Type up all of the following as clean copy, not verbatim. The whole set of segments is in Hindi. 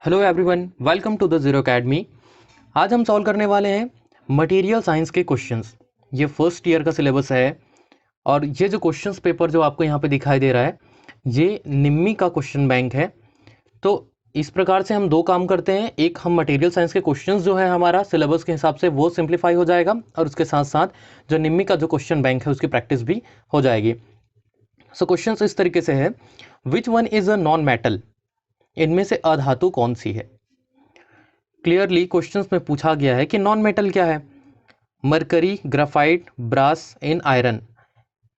Hello everyone, welcome to the zero academy. आज हम सॉल्व करने वाले हैं मटेरियल साइंस के क्वेश्चंस। ये फर्स्ट ईयर का सिलेबस है और ये जो क्वेश्चंस पेपर जो आपको यहाँ पे दिखाई दे रहा है ये निम्मी का क्वेश्चन बैंक है। तो इस प्रकार से हम दो काम करते हैं, एक हम मटेरियल साइंस के क्वेश्चंस जो है हमारा सिलेबस के हिसाब से वो सिंप्लीफाई हो जाएगा और उसके साथ साथ जो निम्मी का जो क्वेश्चन बैंक है उसकी प्रैक्टिस भी हो जाएगी। सो क्वेश्चंस इस तरीके से है, which one is a non metal, इनमें से अधातु कौन सी है। क्लियरली क्वेश्चंस में पूछा गया है कि नॉन मेटल क्या है। Mercury, graphite, brass in iron.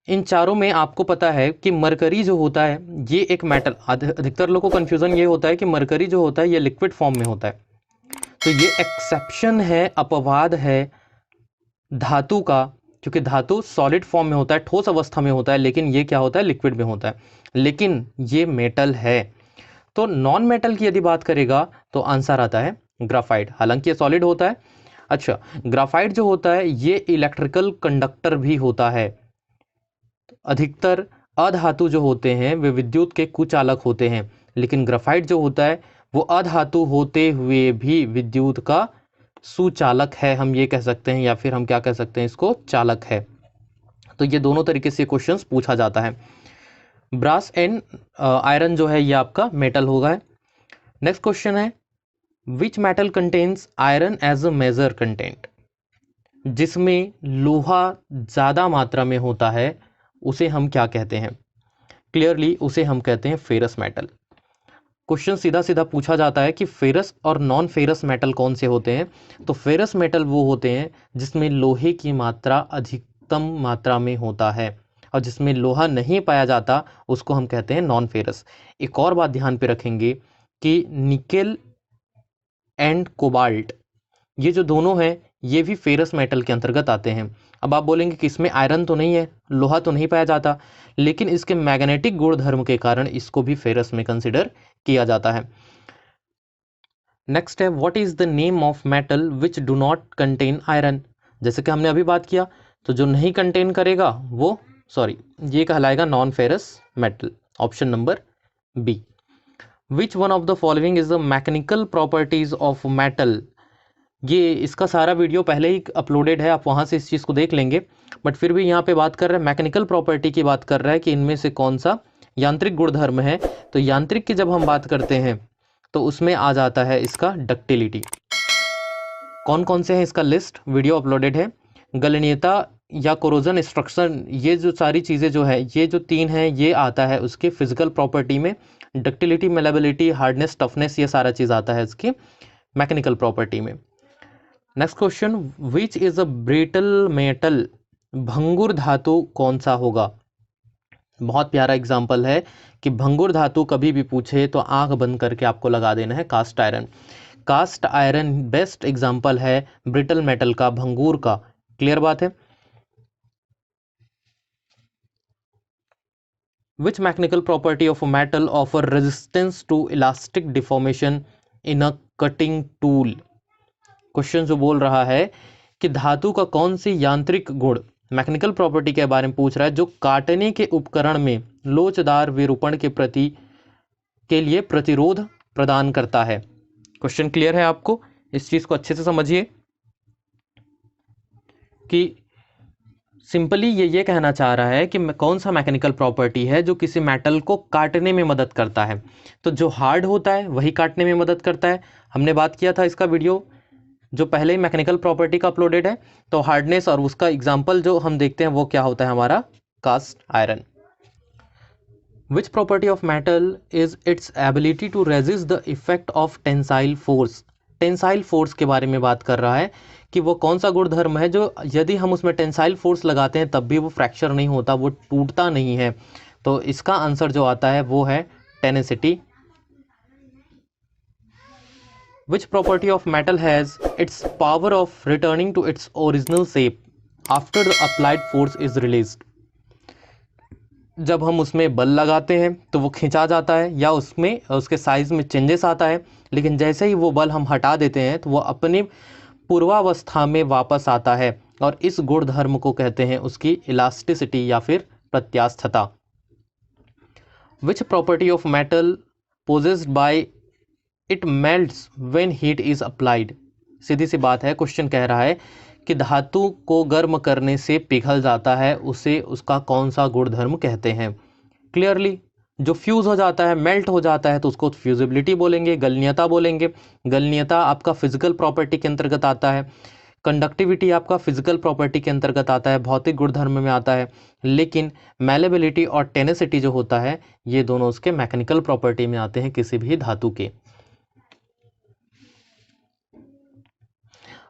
इन चारों में आपको पता है कि मरकरी जो होता है ये एक मेटल, अधिकतर लोगों को कंफ्यूजन ये होता है कि मरकरी जो होता है ये लिक्विड फॉर्म में होता है। तो ये एक्सेप्शन है, अपवाद है धातु का, क्योंकि धातु सॉलिड फॉर्म में होता है, ठोस अवस्था में होता है, लेकिन ये क्या होता है, लिक्विड में होता है, लेकिन ये मेटल है। तो नॉन मेटल की यदि बात करेगा तो आंसर आता है ग्राफाइट, हालांकि ये सॉलिड होता है। अच्छा, ग्राफाइट जो होता है ये इलेक्ट्रिकल कंडक्टर भी होता है। अधिकतर अधातु जो होते हैं वे विद्युत के कुचालक होते हैं, लेकिन ग्राफाइट जो होता है वो अधातु होते हुए भी विद्युत का सुचालक है, हम ये कह सकते हैं, या फिर हम क्या कह सकते हैं, इसको चालक है। तो ये दोनों तरीके से क्वेश्चंस पूछा जाता है। ब्रास एंड आयरन जो है ये आपका मेटल होगा। नेक्स्ट क्वेश्चन है, which metal contains iron as a major content. जिसमें लोहा ज़्यादा मात्रा में होता है उसे हम क्या कहते हैं। क्लियरली उसे हम कहते हैं फेरस मेटल। क्वेश्चन सीधा सीधा पूछा जाता है कि फेरस और नॉन फेरस मेटल कौन से होते हैं। तो फेरस मेटल वो होते हैं जिसमें लोहे की मात्रा अधिकतम मात्रा में होता है, और जिसमें लोहा नहीं पाया जाता उसको हम कहते हैं नॉन फेरस। एक और बात ध्यान पे रखेंगे कि निकेल एंड कोबाल्ट ये जो दोनों हैं ये भी फेरस मेटल के अंतर्गत आते हैं। अब आप बोलेंगे कि इसमें आयरन तो नहीं है, लोहा तो नहीं पाया जाता, लेकिन इसके मैग्नेटिक गुणधर्म के कारण इसको भी फेरस में कंसिडर किया जाता है। नेक्स्ट है, what is the name of metal which do not contain iron. जैसे कि हमने अभी बात किया, तो जो नहीं कंटेन करेगा वो ये कहलाएगा non ferrous metal. Option number B. Which one of the following is the mechanical properties of metal. ये इसका सारा वीडियो पहले ही अपलोडेड है, आप वहाँ से इस चीज़ को देख लेंगे, बट फिर भी यहाँ पे बात कर रहे हैं मैकेनिकल प्रॉपर्टी की, बात कर रहा है कि इनमें से कौन सा यांत्रिक गुणधर्म है। तो यांत्रिक की जब हम बात करते हैं तो उसमें आ जाता है इसका डक्टिलिटी। कौन कौन से हैं इसका लिस्ट वीडियो अपलोडेड है। गलनीयता या कोरोजन स्ट्रक्चर, ये जो सारी चीज़ें जो है, ये जो तीन है ये आता है उसके फिजिकल प्रॉपर्टी में। डक्टिलिटी, मेलेबिलिटी, हार्डनेस, टफनेस, ये सारा चीज़ आता है इसकी मैकेनिकल प्रॉपर्टी में। Next question, which is a brittle metal. भंगुर धातु कौन सा होगा। बहुत प्यारा एग्जाम्पल है कि भंगुर धातु कभी भी पूछे तो आंख बंद करके आपको लगा देना है cast iron. Cast iron best example है ब्रिटल मेटल का, भंगूर का। क्लियर बात है। Which mechanical property of metal offer resistance to elastic deformation in a cutting tool. Question जो बोल रहा है कि धातु का कौन सी यांत्रिक गुण, मैकेनिकल प्रॉपर्टी के बारे में पूछ रहा है, जो काटने के उपकरण में लोचदार विरूपण के लिए प्रतिरोध प्रदान करता है। क्वेश्चन क्लियर है आपको, इस चीज को अच्छे से समझिए कि सिंपली ये कहना चाह रहा है कि कौन सा मैकेनिकल प्रॉपर्टी है जो किसी मेटल को काटने में मदद करता है। तो जो हार्ड होता है वही काटने में मदद करता है। हमने बात किया था, इसका वीडियो जो पहले ही मैकेनिकल प्रॉपर्टी का अपलोडेड है। तो हार्डनेस और उसका एग्जांपल जो हम देखते हैं वो क्या होता है, हमारा cast iron. Which property of metal is its ability to resist the effect of tensile force. Tensile force के बारे में बात कर रहा है कि वो कौन सा गुणधर्म है जो यदि हम उसमें टेंसाइल फोर्स लगाते हैं तब भी वो फ्रैक्चर नहीं होता, वो टूटता नहीं है। तो इसका आंसर जो आता है वो है tenacity. Which property of metal has its power of returning to its original shape after the applied force is released। जब हम उसमें बल लगाते हैं तो वो खिंचा जाता है या उसमें उसके साइज में चेंजेस आता है, लेकिन जैसे ही वो बल हम हटा देते हैं तो वो अपनी पूर्वावस्था में वापस आता है, और इस गुणधर्म को कहते हैं उसकी इलास्टिसिटी या फिर प्रत्यास्थता। Which property of metal possessed by it melts when heat is applied. सीधी सी बात है, क्वेश्चन कह रहा है कि धातु को गर्म करने से पिघल जाता है, उसे उसका कौन सा गुणधर्म कहते हैं। क्लियरली जो फ्यूज़ हो जाता है, मेल्ट हो जाता है, तो उसको फ्यूजिबिलिटी बोलेंगे, गलनीयता बोलेंगे। गलनीयता आपका फिजिकल प्रॉपर्टी के अंतर्गत आता है, कंडक्टिविटी आपका फिजिकल प्रॉपर्टी के अंतर्गत आता है, भौतिक गुणधर्म में आता है। लेकिन मैलेबिलिटी और टेनेसिटी जो होता है, ये दोनों उसके मैकेनिकल प्रॉपर्टी में आते हैं किसी भी धातु के।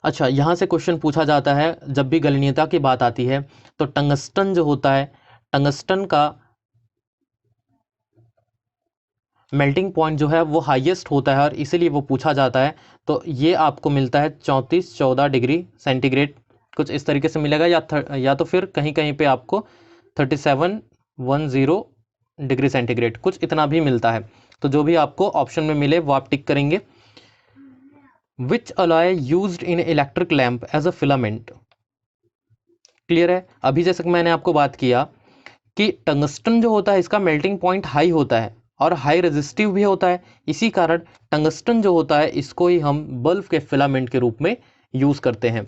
अच्छा, यहाँ से क्वेश्चन पूछा जाता है, जब भी गलनीयता की बात आती है तो टंगस्टन जो होता है, टंगस्टन का मेल्टिंग पॉइंट जो है वो हाईएस्ट होता है और इसीलिए वो पूछा जाता है। तो ये आपको मिलता है 34-14 डिग्री सेंटीग्रेड, कुछ इस तरीके से मिलेगा, या तो फिर कहीं कहीं पे आपको 3710 डिग्री सेंटीग्रेड, कुछ इतना भी मिलता है। तो जो भी आपको ऑप्शन में मिले वो आप टिक करेंगे। Which alloy used in electric lamp as a filament. Clear है। अभी जैसे कि मैंने आपको बात किया कि टंगस्टन जो होता है इसका मेल्टिंग पॉइंट हाई होता है और हाई रेजिस्टिव भी होता है, इसी कारण टंगस्टन जो होता है इसको ही हम बल्ब के फिलामेंट के रूप में यूज करते हैं।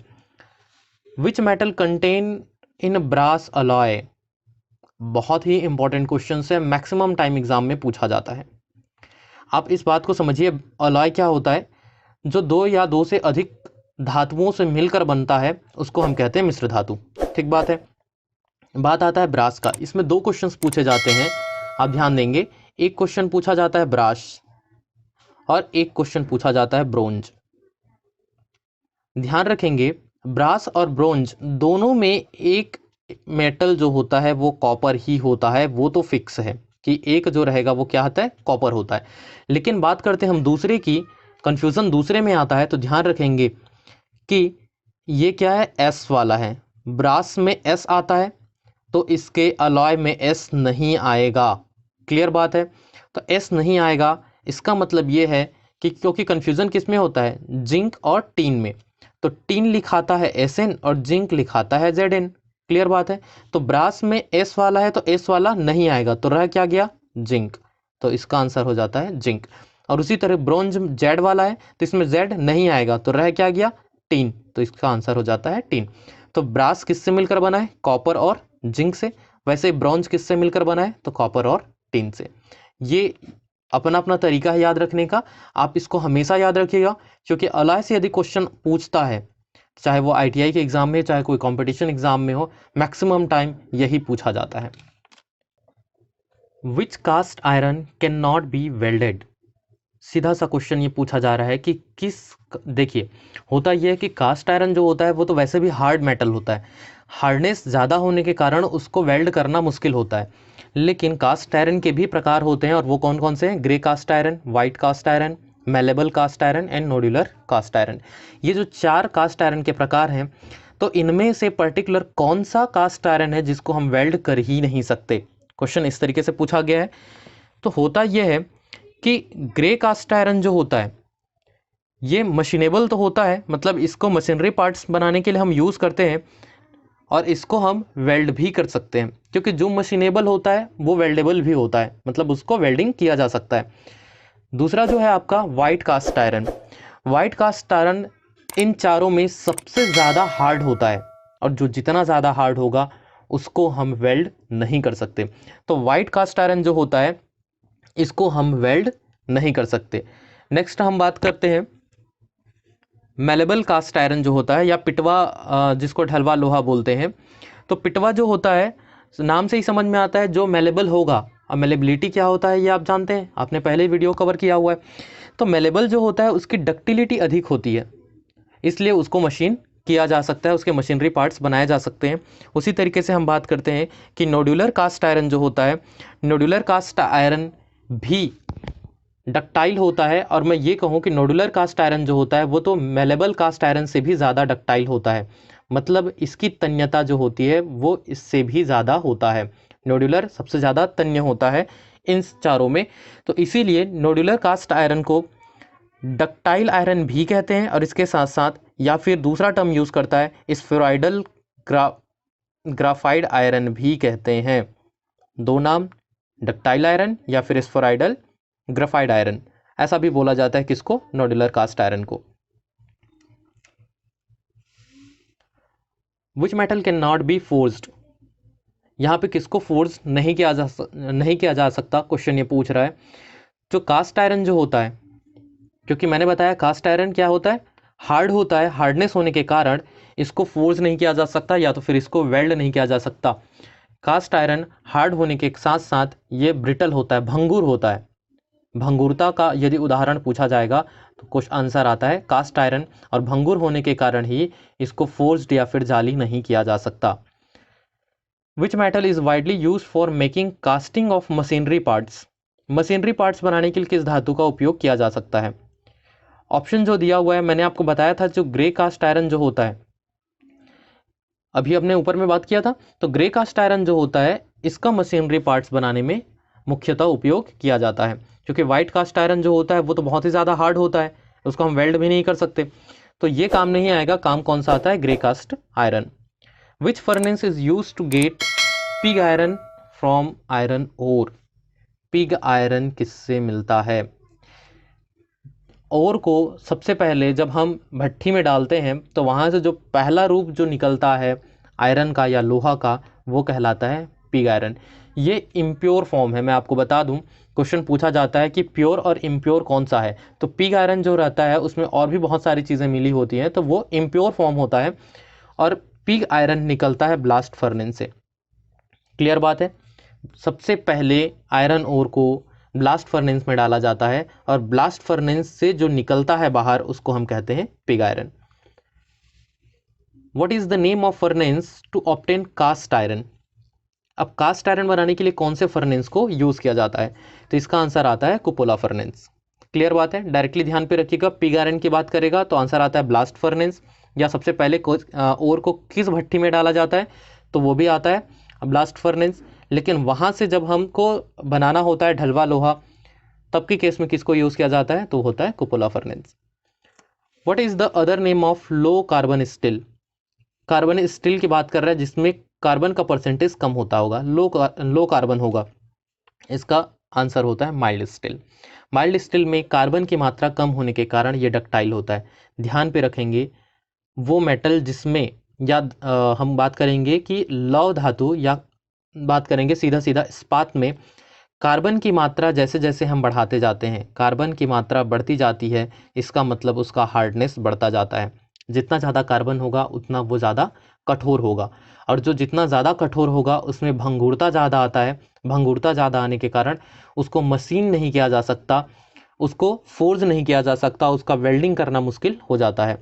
Which metal contain in brass alloy, बहुत ही इंपॉर्टेंट क्वेश्चन है, मैक्सिमम टाइम एग्जाम में पूछा जाता है। आप इस बात को समझिए, अलॉय क्या होता है, जो दो या दो से अधिक धातुओं से मिलकर बनता है उसको हम कहते हैं मिश्र धातु। ठीक बात है। बात आता है ब्रास का, इसमें दो क्वेश्चंस पूछे जाते हैं, आप ध्यान देंगे। एक क्वेश्चन पूछा जाता है ब्रास और एक क्वेश्चन पूछा जाता है ब्रोंज। ध्यान रखेंगे, ब्रास और ब्रोंज दोनों में एक मेटल जो होता है वो कॉपर ही होता है, वो तो फिक्स है कि एक जो रहेगा वो क्या होता है, कॉपर होता है। लेकिन बात करते हैं हम दूसरे की, कंफ्यूजन दूसरे में आता है। तो ध्यान रखेंगे कि ये क्या है, एस वाला है, ब्रास में एस आता है तो इसके अलॉय में एस नहीं आएगा। क्लियर बात है। तो एस नहीं आएगा, इसका मतलब ये है कि क्योंकि कंफ्यूजन किस में होता है, जिंक और टीन में। तो टीन लिखाता है एसएन और जिंक लिखाता है जेडएन। क्लियर बात है। तो ब्रास में एस वाला है तो एस वाला नहीं आएगा, तो रह क्या गया, जिंक। तो इसका आंसर हो जाता है जिंक। और उसी तरह ब्रोंज जेड वाला है तो इसमें जेड नहीं आएगा, तो रह क्या गया, टीन। तो इसका आंसर हो जाता है टीन। तो ब्रास किससे मिलकर बना है, कॉपर और जिंक से। वैसे ब्रॉन्ज किससे मिलकर बना है, तो कॉपर और टिन से। ये अपना अपना तरीका है याद रखने का, आप इसको हमेशा याद रखिएगा, क्योंकि अलॉय से यदि क्वेश्चन पूछता है, चाहे वो आईटीआई के एग्जाम में, चाहे कोई कंपटीशन एग्जाम में हो, मैक्सिमम टाइम यही पूछा जाता है। Which cast iron can not be welded. सीधा सा क्वेश्चन ये पूछा जा रहा है कि किस, देखिए होता यह है कि कास्ट आयरन जो होता है वो तो वैसे भी हार्ड मेटल होता है, हार्डनेस ज़्यादा होने के कारण उसको वेल्ड करना मुश्किल होता है। लेकिन कास्ट आयरन के भी प्रकार होते हैं, और वो कौन कौन से हैं, grey cast iron, white cast iron, malleable cast iron and nodular cast iron. ये जो 4 कास्ट आयरन के प्रकार हैं, तो इनमें से पर्टिकुलर कौन सा कास्ट आयरन है जिसको हम वेल्ड कर ही नहीं सकते, क्वेश्चन इस तरीके से पूछा गया है। तो होता यह है कि ग्रे कास्ट आयरन जो होता है ये मशीनेबल तो होता है, मतलब इसको मशीनरी पार्ट्स बनाने के लिए हम यूज़ करते हैं, और इसको हम वेल्ड भी कर सकते हैं, क्योंकि जो मशीनेबल होता है वो वेल्डेबल भी होता है, मतलब उसको वेल्डिंग किया जा सकता है। दूसरा जो है आपका white cast iron. White cast iron इन चारों में सबसे ज़्यादा हार्ड होता है, और जो जितना ज़्यादा हार्ड होगा उसको हम वेल्ड नहीं कर सकते। तो वाइट कास्ट आयरन जो होता है इसको हम वेल्ड नहीं कर सकते। नेक्स्ट हम बात करते हैं मेलेबल कास्ट आयरन जो होता है, या पिटवा, जिसको ढलवा लोहा बोलते हैं। तो पिटवा जो होता है, नाम से ही समझ में आता है जो मेलेबल होगा। अब मेलेबिलिटी क्या होता है ये आप जानते हैं, आपने पहले वीडियो कवर किया हुआ है। तो मेलेबल जो होता है उसकी डक्टिलिटी अधिक होती है, इसलिए उसको मशीन किया जा सकता है, उसके मशीनरी पार्ट्स बनाए जा सकते हैं। उसी तरीके से हम बात करते हैं कि नोड्यूलर कास्ट आयरन जो होता है, नोड्यूलर कास्ट आयरन भी डक्टाइल होता है, और मैं ये कहूँ कि नोडुलर कास्ट आयरन जो होता है वो तो मेलेबल कास्ट आयरन से भी ज़्यादा डक्टाइल होता है, मतलब इसकी तन्यता जो होती है वो इससे भी ज़्यादा होता है। नोडुलर सबसे ज़्यादा तन्य होता है इन चारों में, तो इसीलिए नोडुलर कास्ट आयरन को डक्टाइल आयरन भी कहते हैं, और इसके साथ साथ या फिर दूसरा टर्म यूज़ करता है स्फेरॉइडल ग्राफाइड आयरन भी कहते हैं। दो नाम, डक्टाइल आयरन या फिर स्फेरॉइडल ग्राफाइड आयरन। ऐसा भी बोला जाता है किसको, नोडुलर कास्ट आयरन को। Which metal can not be forced, यहाँ पे किसको फोर्स नहीं किया जा सकता, क्वेश्चन ये पूछ रहा है। जो कास्ट आयरन जो होता है, क्योंकि मैंने बताया कास्ट आयरन क्या होता है, हार्ड होता है, हार्डनेस होने के कारण इसको फोर्स नहीं किया जा सकता या तो फिर इसको वेल्ड नहीं किया जा सकता। कास्ट आयरन हार्ड होने के साथ साथ ये ब्रिटल होता है, भंगुर होता है। भंगुरता का यदि उदाहरण पूछा जाएगा तो कुछ आंसर आता है कास्ट आयरन, और भंगुर होने के कारण ही इसको फोर्स्ड या फिर जाली नहीं किया जा सकता। Which metal is widely use for making casting of machinery parts, machinery parts बनाने के लिए किस धातु का उपयोग किया जा सकता है। ऑप्शन जो दिया हुआ है मैंने आपको बताया था, जो ग्रे कास्ट आयरन जो होता है, अभी अपने ऊपर में बात किया था, तो ग्रे कास्ट आयरन जो होता है इसका मशीनरी पार्ट्स बनाने में मुख्यतः उपयोग किया जाता है। क्योंकि वाइट कास्ट आयरन जो होता है वो तो बहुत ही ज़्यादा हार्ड होता है, उसको हम वेल्ड भी नहीं कर सकते, तो ये काम नहीं आएगा। काम कौन सा आता है, grey cast iron. Which furnace is use to get pig iron from iron ore, pig iron किससे मिलता है। ओर को सबसे पहले जब हम भट्ठी में डालते हैं तो वहाँ से जो पहला रूप जो निकलता है आयरन का या लोहा का, वो कहलाता है पिग आयरन। ये इम्प्योर फॉर्म है, मैं आपको बता दूं, क्वेश्चन पूछा जाता है कि प्योर और इम्प्योर कौन सा है, तो पिग आयरन जो रहता है उसमें और भी बहुत सारी चीज़ें मिली होती हैं, तो वो इम्प्योर फॉर्म होता है, और पिग आयरन निकलता है ब्लास्ट फर्नेस से। क्लियर बात है। सबसे पहले आयरन ओर को ब्लास्ट फर्नेस में डाला जाता है, और ब्लास्ट फर्नेस से जो निकलता है बाहर उसको हम कहते हैं pig iron. What is the name of furnace to obtain cast iron, अब कास्ट आयरन बनाने के लिए कौन से फर्नेस को यूज किया जाता है, तो इसका आंसर आता है कुपोला फर्नेस। क्लियर बात है, डायरेक्टली ध्यान पे रखिएगा, पिग आयरन की बात करेगा तो आंसर आता है ब्लास्ट फर्नेस, या सबसे पहले ओर को किस भट्टी में डाला जाता है तो वो भी आता है ब्लास्ट फर्नेस। लेकिन वहाँ से जब हमको बनाना होता है ढलवा लोहा, तब के केस में किसको यूज़ किया जाता है, तो होता है कुपोला furnace. What is the other name of low carbon steel, carbon steel की बात कर रहा है जिसमें कार्बन का परसेंटेज कम होता होगा, लो कार्बन होगा, इसका आंसर होता है माइल्ड स्टील। माइल्ड स्टील में कार्बन की मात्रा कम होने के कारण ये डक्टाइल होता है। ध्यान पे रखेंगे, वो मेटल जिसमें या हम बात करेंगे कि लौह धातु, या बात करेंगे सीधा सीधा इस्पात में, कार्बन की मात्रा जैसे जैसे हम बढ़ाते जाते हैं, कार्बन की मात्रा बढ़ती जाती है, इसका मतलब उसका हार्डनेस बढ़ता जाता है। जितना ज़्यादा कार्बन होगा उतना वो ज़्यादा कठोर होगा, और जो जितना ज़्यादा कठोर होगा उसमें भंगुरता ज़्यादा आता है। भंगुरता ज़्यादा आने के कारण उसको मशीन नहीं किया जा सकता, उसको फोर्ज नहीं किया जा सकता, उसका वेल्डिंग करना मुश्किल हो जाता है।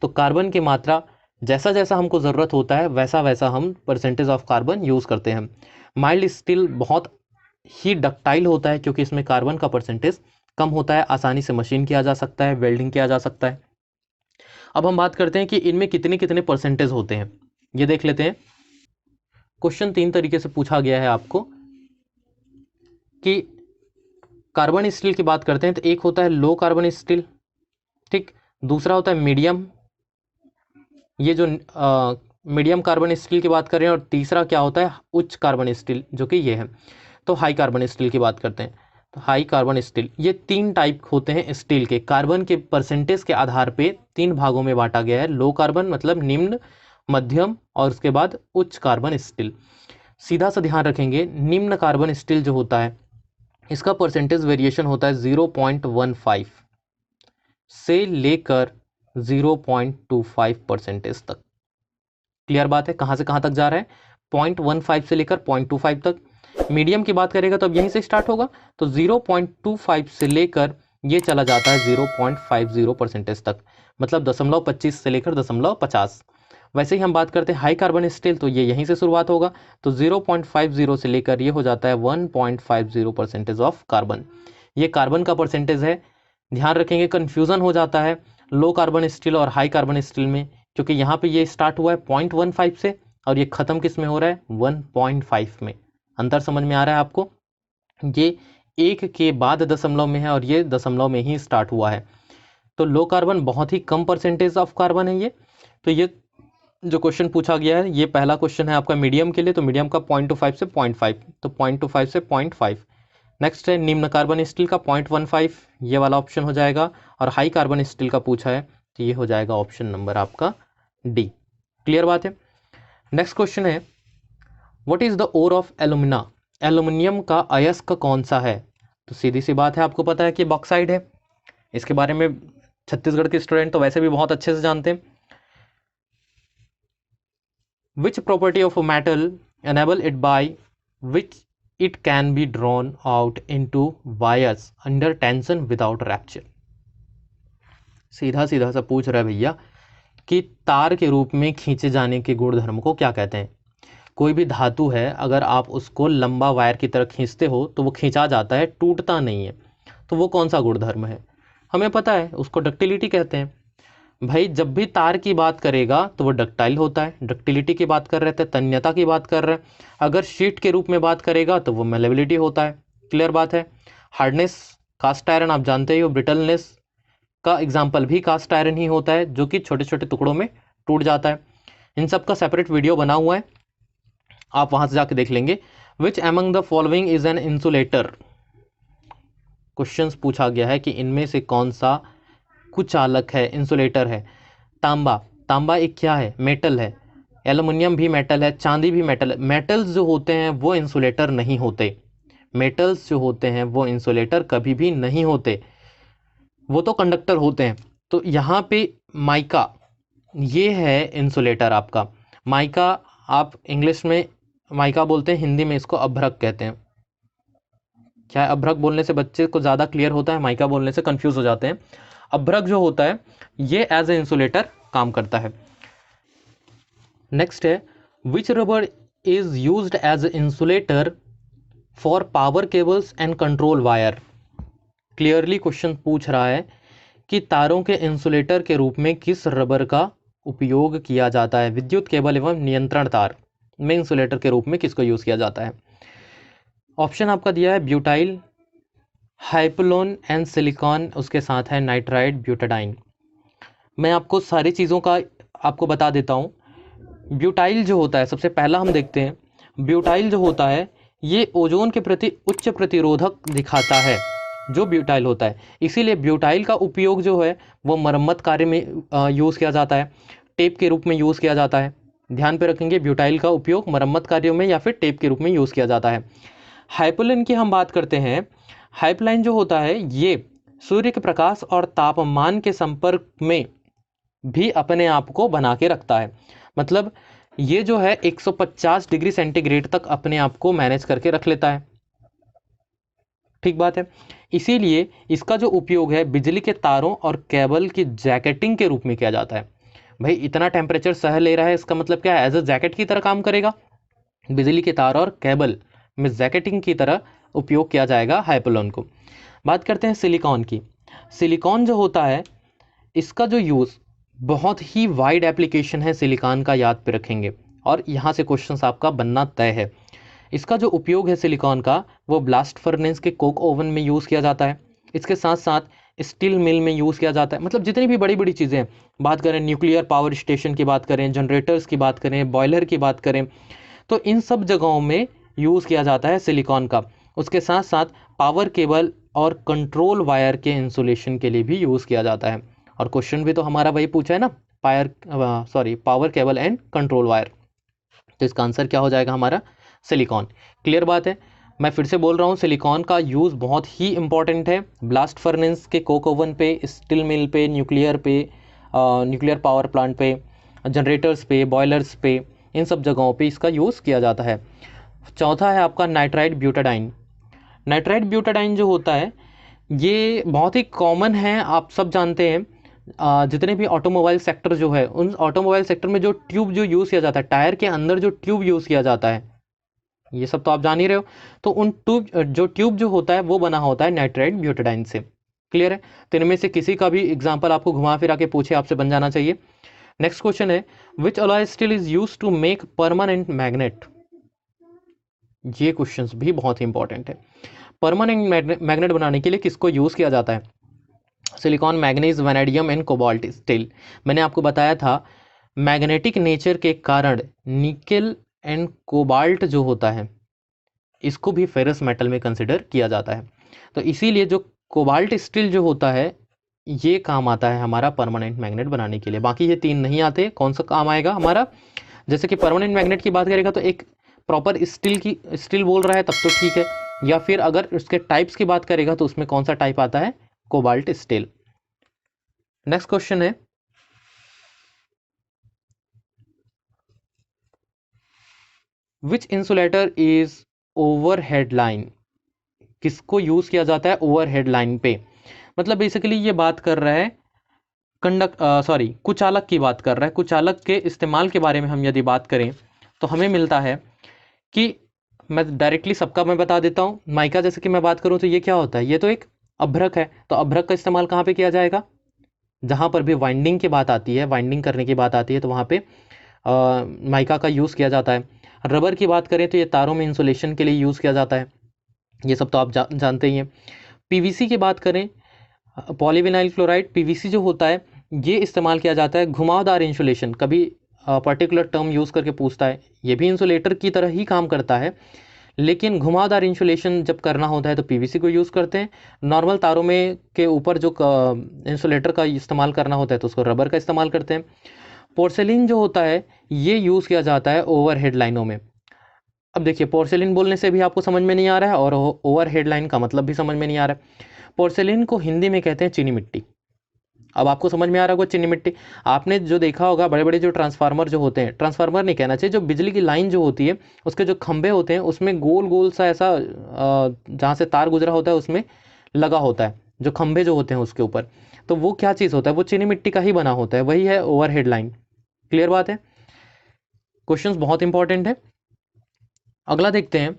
तो कार्बन की मात्रा जैसा जैसा हमको ज़रूरत होता है वैसा वैसा हम परसेंटेज ऑफ कार्बन यूज़ करते हैं। माइल्ड स्टील बहुत ही डक्टाइल होता है क्योंकि इसमें कार्बन का परसेंटेज कम होता है, आसानी से मशीन किया जा सकता है, वेल्डिंग किया जा सकता है। अब हम बात करते हैं कि इनमें कितने कितने परसेंटेज होते हैं, ये देख लेते हैं। क्वेश्चन 3 तरीके से पूछा गया है आपको कि कार्बन स्टील की बात करते हैं तो एक होता है लो कार्बन स्टील, ठीक, दूसरा होता है मीडियम, ये जो मीडियम कार्बन स्टील की बात कर रहे हैं, और तीसरा क्या होता है उच्च कार्बन स्टील, जो कि ये है। तो हाई कार्बन स्टील की बात करते हैं तो हाई कार्बन स्टील, ये 3 टाइप होते हैं स्टील के। कार्बन के परसेंटेज के आधार पे 3 भागों में बांटा गया है, लो कार्बन मतलब निम्न, मध्यम, और उसके बाद उच्च कार्बन स्टील। सीधा सा ध्यान रखेंगे, निम्न कार्बन स्टील जो होता है इसका परसेंटेज वेरिएशन होता है 0.15 से लेकर 0.25% तक। क्लियर बात है, कहाँ से कहाँ तक जा रहा है, 0.15 से लेकर 0.25 तक। मीडियम की बात करेगा तो अब यहीं से स्टार्ट होगा, तो 0.25 से लेकर ये चला जाता है 0.50% तक, मतलब 0.25 से लेकर 0.50। वैसे ही हम बात करते हैं हाई कार्बन स्टील, तो ये यहीं से शुरुआत होगा, तो 0.50 से लेकर ये हो जाता है 1.50% ऑफ कार्बन। ये कार्बन का परसेंटेज है। ध्यान रखेंगे कन्फ्यूज़न हो जाता है लो कार्बन स्टील और हाई कार्बन स्टील में, क्योंकि यहाँ पे ये स्टार्ट हुआ है 0.15 से और ये ख़त्म किस में हो रहा है 1.5 में। अंतर समझ में आ रहा है आपको, ये 1 के बाद दशमलव में है और ये दशमलव में ही स्टार्ट हुआ है। तो लो कार्बन बहुत ही कम परसेंटेज ऑफ कार्बन है ये। तो ये जो क्वेश्चन पूछा गया है ये पहला क्वेश्चन है आपका मीडियम के लिए, तो मीडियम का 0.25 से 0.5, तो 0.25 से 0.5। नेक्स्ट है निम्न कार्बन स्टील का 0.15, ये वाला ऑप्शन हो जाएगा। और हाई कार्बन स्टील का पूछा है तो ये हो जाएगा ऑप्शन नंबर आपका डी। क्लियर बात है। नेक्स्ट क्वेश्चन है what is the ore of alumina, aluminium का अयस्क कौन सा है? तो सीधी सी बात है, आपको पता है कि बॉक्साइड है। इसके बारे में छत्तीसगढ़ के स्टूडेंट तो वैसे भी बहुत अच्छे से जानते हैं। विच property of a metal enable it by which it can be drawn out into wires under tension without rapture. सीधा सीधा सा पूछ रहा है भैया कि तार के रूप में खींचे जाने के गुणधर्म को क्या कहते हैं? कोई भी धातु है, अगर आप उसको लंबा वायर की तरह खींचते हो तो वो खींचा जाता है, टूटता नहीं है। तो वो कौन सा गुणधर्म है? हमें पता है, उसको डक्टिलिटी कहते हैं। भाई जब भी तार की बात करेगा तो वो डक्टाइल होता है, डक्टिलिटी की बात कर रहे थे, तन्यता की बात कर रहे हैं। अगर शीट के रूप में बात करेगा तो वो मेलेबिलिटी होता है। क्लियर बात है। हार्डनेस, कास्ट आयरन आप जानते ही हो, ब्रिटलनेस का एग्जाम्पल भी कास्ट आयरन ही होता है, जो कि छोटे छोटे टुकड़ों में टूट जाता है। इन सब का सेपरेट वीडियो बना हुआ है, आप वहां से जाके देख लेंगे। Which among the following is an insulator, questions पूछा गया है कि इनमें से कौन सा कुचालक है, इंसुलेटर है। तांबा, तांबा एक क्या है? मेटल है। एल्युमिनियम भी मेटल है, चांदी भी मेटल है। मेटल्स जो होते हैं वो इंसुलेटर नहीं होते, मेटल्स जो होते हैं वो इंसुलेटर कभी भी नहीं होते, वो तो कंडक्टर होते हैं। तो यहाँ पे माइका ये है इंसुलेटर आपका। माइका आप इंग्लिश में माइका बोलते हैं, हिंदी में इसको अभ्रक कहते हैं। क्या है? अभ्रक बोलने से बच्चे को ज़्यादा क्लियर होता है, माइका बोलने से कंफ्यूज हो जाते हैं। अभ्रक जो होता है ये एज ए इंसुलेटर काम करता है। नेक्स्ट है which rubber is used as insulator for power cables and control wire. Clearly question पूछ रहा है कि तारों के इंसुलेटर के रूप में किस रबर का उपयोग किया जाता है? विद्युत केबल एवं नियंत्रण तार में इंसुलेटर के रूप में किसको यूज किया जाता है? ऑप्शन आपका दिया है ब्यूटाइल, हाइपोलोन एंड सिलिकॉन, उसके साथ है नाइट्राइड ब्यूटाडाइन। मैं आपको सारी चीज़ों का आपको बता देता हूँ। ब्यूटाइल जो होता है, सबसे पहला हम देखते हैं, ब्यूटाइल जो होता है ये ओजोन के प्रति उच्च प्रतिरोधक दिखाता है, जो ब्यूटाइल होता है। इसीलिए ब्यूटाइल का उपयोग जो है वो मरम्मत कार्य में यूज़ किया जाता है, टेप के रूप में यूज़ किया जाता है। ध्यान पे रखेंगे, ब्यूटाइल का उपयोग मरम्मत कार्यों में या फिर टेप के रूप में यूज़ किया जाता है। हाइपोलाइन की हम बात करते हैं। हाइपोलाइन जो होता है ये सूर्य के प्रकाश और तापमान के संपर्क में भी अपने आप को बना के रखता है। मतलब ये जो है 150 डिग्री सेंटीग्रेड तक अपने आप को मैनेज करके रख लेता है। ठीक बात है। इसीलिए इसका जो उपयोग है बिजली के तारों और केबल की जैकेटिंग के रूप में किया जाता है। भाई इतना टेम्परेचर सह ले रहा है, इसका मतलब क्या है? एज अ जैकेट की तरह काम करेगा। बिजली के तार और केबल में जैकेटिंग की तरह उपयोग किया जाएगा हाइपोलोन को। बात करते हैं सिलिकॉन की। सिलिकॉन जो होता है इसका जो यूज़ बहुत ही वाइड एप्लीकेशन है सिलिकॉन का, याद पे रखेंगे, और यहाँ से क्वेश्चन आपका बनना तय है। इसका जो उपयोग है सिलिकॉन का वो ब्लास्ट फर्नेस के कोक ओवन में यूज़ किया जाता है। इसके साथ साथ स्टील मिल में यूज़ किया जाता है। मतलब जितनी भी बड़ी बड़ी चीज़ें हैं, बात करें न्यूक्लियर पावर स्टेशन की बात करें, जनरेटर्स की बात करें, बॉयलर की बात करें, तो इन सब जगहों में यूज़ किया जाता है सिलिकॉन का। उसके साथ साथ पावर केबल और कंट्रोल वायर के इंसुलेशन के लिए भी यूज़ किया जाता है। और क्वेश्चन भी तो हमारा वही पूछा है ना, power cable and control wire. तो इसका आंसर क्या हो जाएगा हमारा? सिलिकॉन। क्लियर बात है। मैं फिर से बोल रहा हूँ, सिलिकॉन का यूज़ बहुत ही इंपॉर्टेंट है। ब्लास्ट फर्नेस के कोक ओवन पे, स्टील मिल पे, न्यूक्लियर पावर प्लांट पे, जनरेटर्स पे, बॉयलर्स पे, इन सब जगहों पे इसका यूज़ किया जाता है। चौथा है आपका नाइट्राइड ब्यूटाडाइन। नाइट्राइड ब्यूटाडाइन जो होता है ये बहुत ही कॉमन है, आप सब जानते हैं। जितने भी ऑटोमोबाइल सेक्टर जो है, उन ऑटोमोबाइल सेक्टर में जो ट्यूब जो यूज़ किया जाता है, टायर के अंदर जो ट्यूब यूज़ किया जाता है, ये सब तो आप जान ही रहे हो। तो उन ट्यूब जो होता है वो बना होता है नाइट्राइड ब्यूटाडाइन से। क्लियर है। तो इनमें से किसी का भी एग्जाम्पल आपको घुमा फिरा के पूछे, आपसे बन जाना चाहिए। नेक्स्ट क्वेश्चन है which alloy steel is use to make permanent magnet. ये क्वेश्चन भी बहुत ही इंपॉर्टेंट है। परमानेंट मैग्नेट बनाने के लिए किसको यूज़ किया जाता है? Silicon, manganese, vanadium and cobalt steel. मैंने आपको बताया था मैग्नेटिक नेचर के कारण निकेल एंड कोबाल्ट जो होता है इसको भी फेरस मेटल में कंसिडर किया जाता है। तो इसीलिए जो कोबाल्ट स्टील जो होता है ये काम आता है हमारा परमानेंट मैग्नेट बनाने के लिए। बाकी ये 3 नहीं आते। कौन सा काम आएगा हमारा, जैसे कि परमानेंट मैग्नेट की बात करेगा तो एक प्रॉपर स्टील बोल रहा है तब तो ठीक है, या फिर अगर उसके टाइप्स की बात करेगा तो उसमें कौन सा टाइप आता है, कोबाल्ट स्टील। नेक्स्ट क्वेश्चन है, विच इंसुलेटर इज ओवरहेड लाइन, किसको यूज किया जाता है ओवरहेड लाइन पे। मतलब बेसिकली ये बात कर रहा है कुचालक की बात कर रहा है। कुचालक के इस्तेमाल के बारे में हम यदि बात करें तो हमें मिलता है कि मैं डायरेक्टली सबका मैं बता देता हूँ। माइका जैसे कि मैं बात करूँ तो ये क्या होता है, ये तो एक अभ्रक है। तो अभ्रक का इस्तेमाल कहाँ पे किया जाएगा, जहाँ पर भी वाइंडिंग की बात आती है, वाइंडिंग करने की बात आती है तो वहाँ पे माइका का यूज़ किया जाता है। रबर की बात करें तो ये तारों में इंसुलेशन के लिए यूज़ किया जाता है, ये सब तो आप जानते ही हैं। पीवीसी की बात करें, पॉलीविनाइल क्लोराइड पीवीसी जो होता है ये इस्तेमाल किया जाता है घुमावदार इंसुलेशन। कभी पर्टिकुलर टर्म यूज़ करके पूछता है, ये भी इंसुलेटर की तरह ही काम करता है, लेकिन घुमावदार इंसुलेशन जब करना होता है तो पीवीसी को यूज़ करते हैं। नॉर्मल तारों में के ऊपर जो इंसुलेटर का इस्तेमाल करना होता है तो उसको रबर का इस्तेमाल करते हैं। पोर्सेलिन जो होता है ये यूज़ किया जाता है ओवरहेड लाइनों में। अब देखिए पोर्सेलिन बोलने से भी आपको समझ में नहीं आ रहा है और ओवरहेड लाइन का मतलब भी समझ में नहीं आ रहा है। पोर्सेलिन को हिंदी में कहते हैं चीनी मिट्टी। अब आपको समझ में आ रहा होगा चीनी मिट्टी। आपने जो देखा होगा बड़े बड़े जो ट्रांसफार्मर जो होते हैं, ट्रांसफार्मर नहीं कहना चाहिए, जो बिजली की लाइन जो होती है उसके जो खंभे होते हैं उसमें गोल गोल सा ऐसा जहाँ से तार गुजरा होता है उसमें लगा होता है जो खंभे जो होते हैं उसके ऊपर, तो वो क्या चीज़ होता है, वो चीनी मिट्टी का ही बना होता है, वही है ओवरहेड लाइन। क्लियर बात है, क्वेश्चंस बहुत इंपॉर्टेंट है। अगला देखते हैं,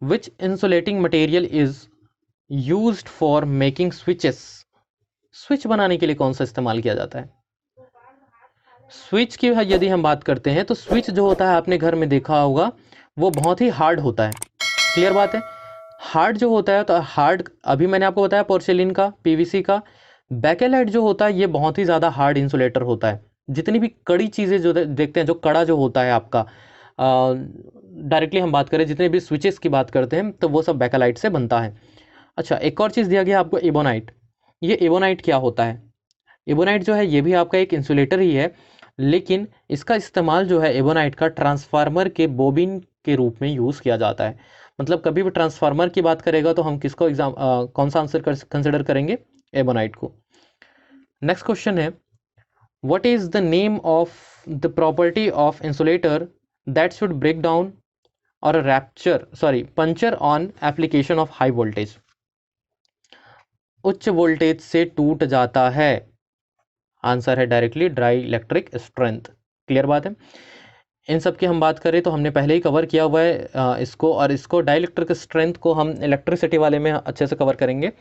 which insulating material is used for making switches. Switch बनाने के लिए कौन सा इस्तेमाल किया जाता है। स्विच की यदि हम बात करते हैं तो स्विच जो होता है आपने घर में देखा होगा वो बहुत ही हार्ड होता है। क्लियर बात है, हार्ड जो होता है तो हार्ड, अभी मैंने आपको बताया पोर्सेलिन का, पीवीसी का। बैकेलाइट जो होता है ये बहुत ही ज़्यादा हार्ड इंसुलेटर होता है। जितनी भी कड़ी चीज़ें जो देखते हैं, जो कड़ा जो होता है आपका, डायरेक्टली हम बात करें जितने भी स्विचेस की बात करते हैं तो वो सब बैकेलाइट से बनता है। अच्छा, एक और चीज़ दिया गया आपको, एबोनाइट। ये एबोनाइट क्या होता है, एबोनाइट जो है ये भी आपका एक इंसुलेटर ही है, लेकिन इसका इस्तेमाल जो है एबोनाइट का ट्रांसफार्मर के बोबिन के रूप में यूज़ किया जाता है। मतलब कभी भी ट्रांसफार्मर की बात करेगा तो हम किसको कौन सा आंसर कंसिडर करेंगे, एबोनाइट को। नेक्स्ट क्वेश्चन है, what is the name of the property of insulator that should break down और puncture on application of high voltage. उच्च वोल्टेज से टूट जाता है, आंसर है directly dielectric strength. Clear बात है, इन सब की हम बात करें तो हमने पहले ही कवर किया हुआ है इसको, और इसको डाई इलेक्ट्रिक स्ट्रेंथ को हम इलेक्ट्रिसिटी वाले में अच्छे से कवर करेंगे।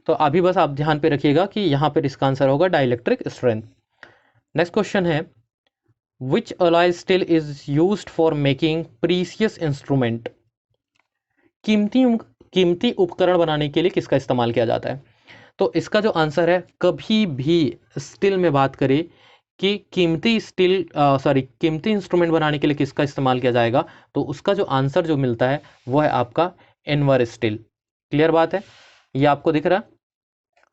तो अभी बस आप ध्यान पे रखिएगा कि यहाँ पर इसका आंसर होगा dielectric strength. Next question है, which alloy steel is used for making precious instrument. कीमती उपकरण बनाने के लिए किसका इस्तेमाल किया जाता है। तो इसका जो आंसर है, कभी भी स्टील में बात करें कि कीमती इंस्ट्रूमेंट बनाने के लिए किसका इस्तेमाल किया जाएगा, तो उसका जो आंसर जो मिलता है वो है आपका एनवर स्टील। क्लियर बात है, ये आपको दिख रहा,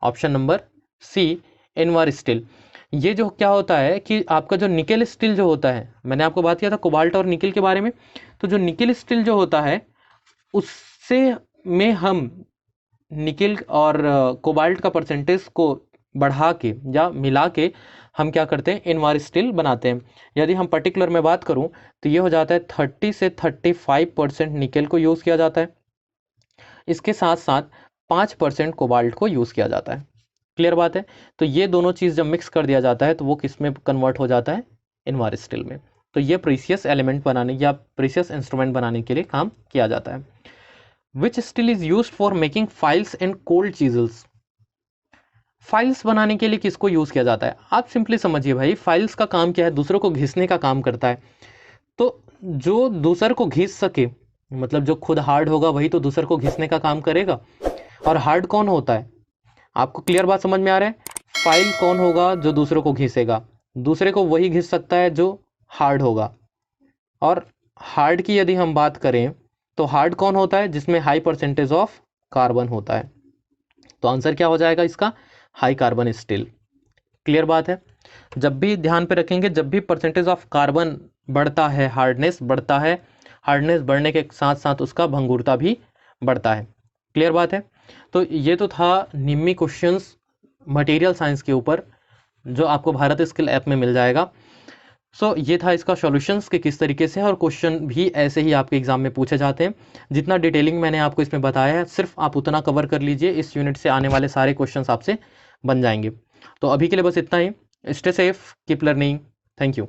option number C, invar steel. ये जो क्या होता है कि आपका जो निकेल स्टील जो होता है, मैंने आपको बात किया था कोबाल्ट और निकेल के बारे में, तो जो निकेल स्टील जो होता है उससे में हम निकेल और कोबाल्ट का परसेंटेज को बढ़ा के या मिला के हम क्या करते हैं, एनवार स्टील बनाते हैं। यदि हम पर्टिकुलर में बात करूं तो ये हो जाता है 30 से 35% निकेल को यूज़ किया जाता है, इसके साथ साथ 5% कोबाल्ट को यूज़ किया जाता है। क्लियर बात है, तो ये दोनों चीज़ जब मिक्स कर दिया जाता है तो वो किस में कन्वर्ट हो जाता है, एनवार स्टील में। तो ये प्रीसियस एलिमेंट बनाने या प्रीसियस इंस्ट्रूमेंट बनाने के लिए काम किया जाता है। Which steel is used for making files and cold chisels? Files बनाने के लिए किसको यूज किया जाता है, आप सिंपली समझिए भाई, फाइल्स का काम क्या है, दूसरों को घिसने का काम करता है। तो जो दूसरे को घिस सके, मतलब जो खुद हार्ड होगा वही तो दूसरे को घिसने का काम करेगा। और हार्ड कौन होता है, आपको क्लियर बात समझ में आ रहा है, फाइल कौन होगा, जो दूसरों को घिसेगा। दूसरे को वही घिस सकता है जो हार्ड होगा। और हार्ड की यदि हम बात करें तो हार्ड कौन होता है? जिसमें हाई परसेंटेज ऑफ कार्बन होता है। तो आंसर क्या हो जाएगा इसका? High carbon steel. क्लियर बात है? जब भी ध्यान पे रखेंगे, जब भी परसेंटेज ऑफ कार्बन बढ़ता है हार्डनेस बढ़ता है, हार्डनेस बढ़ने के साथ साथ उसका भंगुरता भी बढ़ता है। क्लियर बात है? तो ये तो था निम्मी क्वेश्चंस मटेरियल साइंस के ऊपर, जो आपको भारत स्किल ऐप में मिल जाएगा। सो ये था इसका सॉल्यूशंस कि किस तरीके से, और क्वेश्चन भी ऐसे ही आपके एग्जाम में पूछे जाते हैं। जितना डिटेलिंग मैंने आपको इसमें बताया है, सिर्फ आप उतना कवर कर लीजिए, इस यूनिट से आने वाले सारे क्वेश्चंस आपसे बन जाएंगे। तो अभी के लिए बस इतना ही। Stay safe, keep learning. Thank you.